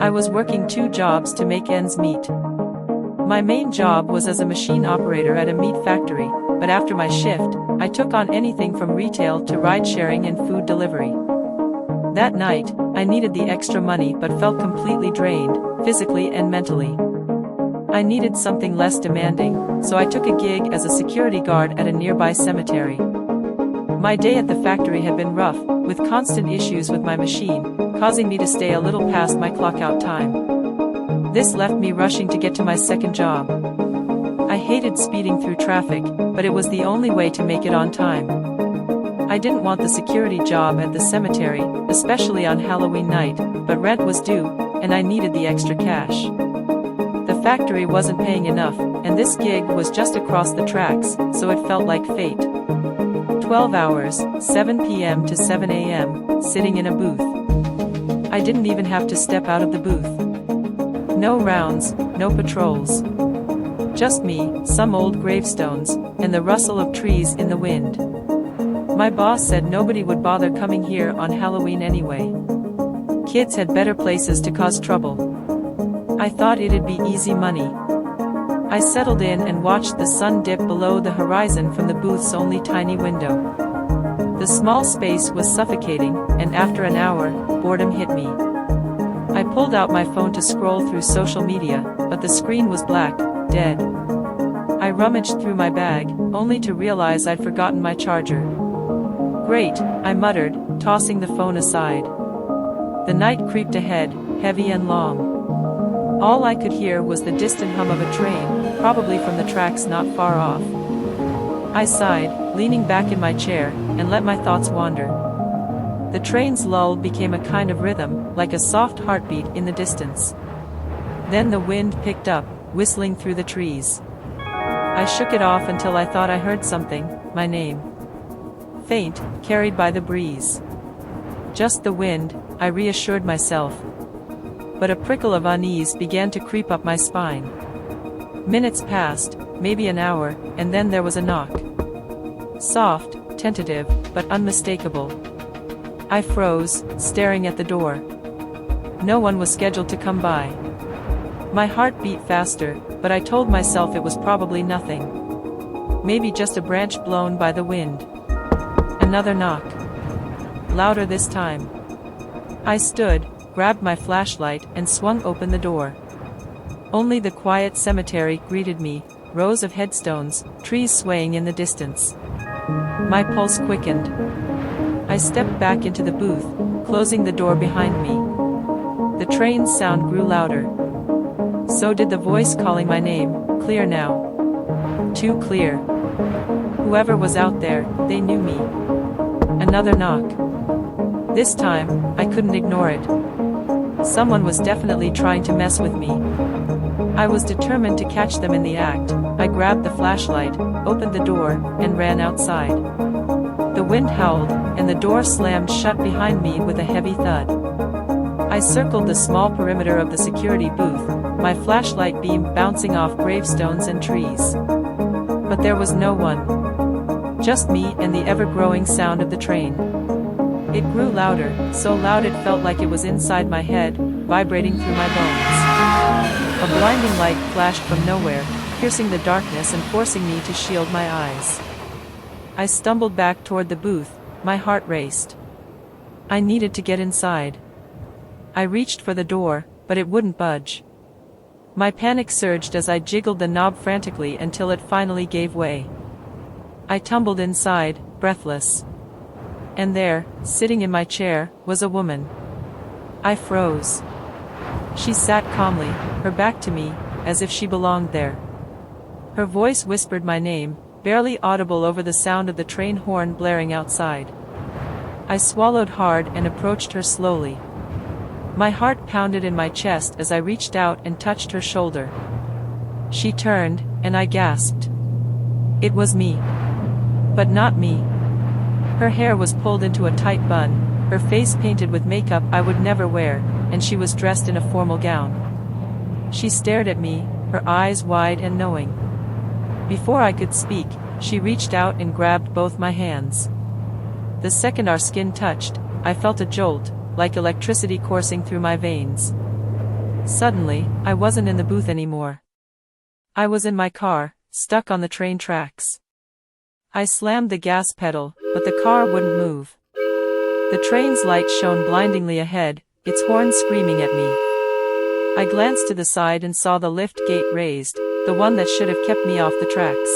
I was working 2 jobs to make ends meet. My main job was as a machine operator at a meat factory, but after my shift, I took on anything from retail to ride-sharing and food delivery. That night, I needed the extra money but felt completely drained, physically and mentally. I needed something less demanding, so I took a gig as a security guard at a nearby cemetery. My day at the factory had been rough, with constant issues with my machine, causing me to stay a little past my clock-out time. This left me rushing to get to my second job. I hated speeding through traffic, but it was the only way to make it on time. I didn't want the security job at the cemetery, especially on Halloween night, but rent was due, and I needed the extra cash. The factory wasn't paying enough, and this gig was just across the tracks, so it felt like fate. 12 hours, 7 p.m. to 7 a.m., sitting in a booth. I didn't even have to step out of the booth. No rounds, no patrols. Just me, some old gravestones, and the rustle of trees in the wind. My boss said nobody would bother coming here on Halloween anyway. Kids had better places to cause trouble. I thought it'd be easy money. I settled in and watched the sun dip below the horizon from the booth's only tiny window. The small space was suffocating, and after an hour, boredom hit me. I pulled out my phone to scroll through social media, but the screen was black, dead. I rummaged through my bag, only to realize I'd forgotten my charger. Great, I muttered, tossing the phone aside. The night creeped ahead, heavy and long. All I could hear was the distant hum of a train, probably from the tracks not far off. I sighed, leaning back in my chair, and let my thoughts wander. The train's lull became a kind of rhythm, like a soft heartbeat in the distance. Then the wind picked up, whistling through the trees. I shook it off until I thought I heard something, my name. Faint, carried by the breeze. Just the wind, I reassured myself. But a prickle of unease began to creep up my spine. Minutes passed, maybe an hour, and then there was a knock. Soft, tentative, but unmistakable. I froze, staring at the door. No one was scheduled to come by. My heart beat faster, but I told myself it was probably nothing. Maybe just a branch blown by the wind. Another knock. Louder this time. I stood, grabbed my flashlight, and swung open the door. Only the quiet cemetery greeted me, rows of headstones, trees swaying in the distance. My pulse quickened. I stepped back into the booth, closing the door behind me. The train's sound grew louder. So did the voice calling my name, clear now. Too clear. Whoever was out there, they knew me. Another knock. This time, I couldn't ignore it. Someone was definitely trying to mess with me. I was determined to catch them in the act. I grabbed the flashlight, opened the door, and ran outside. The wind howled, and the door slammed shut behind me with a heavy thud. I circled the small perimeter of the security booth, my flashlight beam bouncing off gravestones and trees. But there was no one. Just me and the ever-growing sound of the train. It grew louder, so loud it felt like it was inside my head, vibrating through my bones. A blinding light flashed from nowhere, piercing the darkness and forcing me to shield my eyes. I stumbled back toward the booth, my heart raced. I needed to get inside. I reached for the door, but it wouldn't budge. My panic surged as I jiggled the knob frantically until it finally gave way. I tumbled inside, breathless. And there, sitting in my chair, was a woman. I froze. She sat calmly, her back to me, as if she belonged there. Her voice whispered my name, barely audible over the sound of the train horn blaring outside. I swallowed hard and approached her slowly. My heart pounded in my chest as I reached out and touched her shoulder. She turned, and I gasped. It was me. But not me. Her hair was pulled into a tight bun, her face painted with makeup I would never wear, and she was dressed in a formal gown. She stared at me, her eyes wide and knowing. Before I could speak, she reached out and grabbed both my hands. The second our skin touched, I felt a jolt, like electricity coursing through my veins. Suddenly, I wasn't in the booth anymore. I was in my car, stuck on the train tracks. I slammed the gas pedal, but the car wouldn't move. The train's light shone blindingly ahead, its horn screaming at me. I glanced to the side and saw the lift gate raised, the one that should have kept me off the tracks.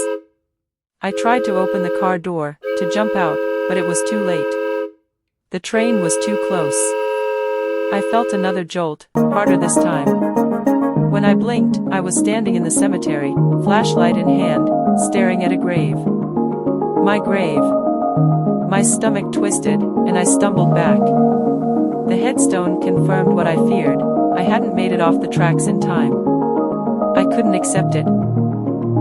I tried to open the car door, to jump out, but it was too late. The train was too close. I felt another jolt, harder this time. When I blinked, I was standing in the cemetery, flashlight in hand, staring at a grave. My grave. My stomach twisted, and I stumbled back. The headstone confirmed what I feared. I hadn't made it off the tracks in time. I couldn't accept it.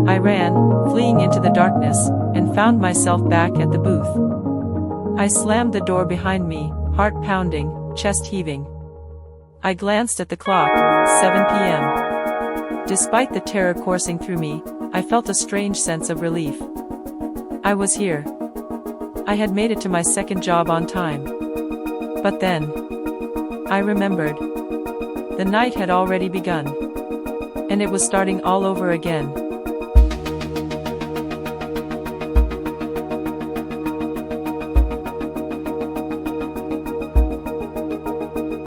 I ran, fleeing into the darkness, and found myself back at the booth. I slammed the door behind me, heart pounding, chest heaving. I glanced at the clock, 7 p.m. Despite the terror coursing through me, I felt a strange sense of relief. I was here. I had made it to my second job on time. But then, I remembered. The night had already begun. And it was starting all over again.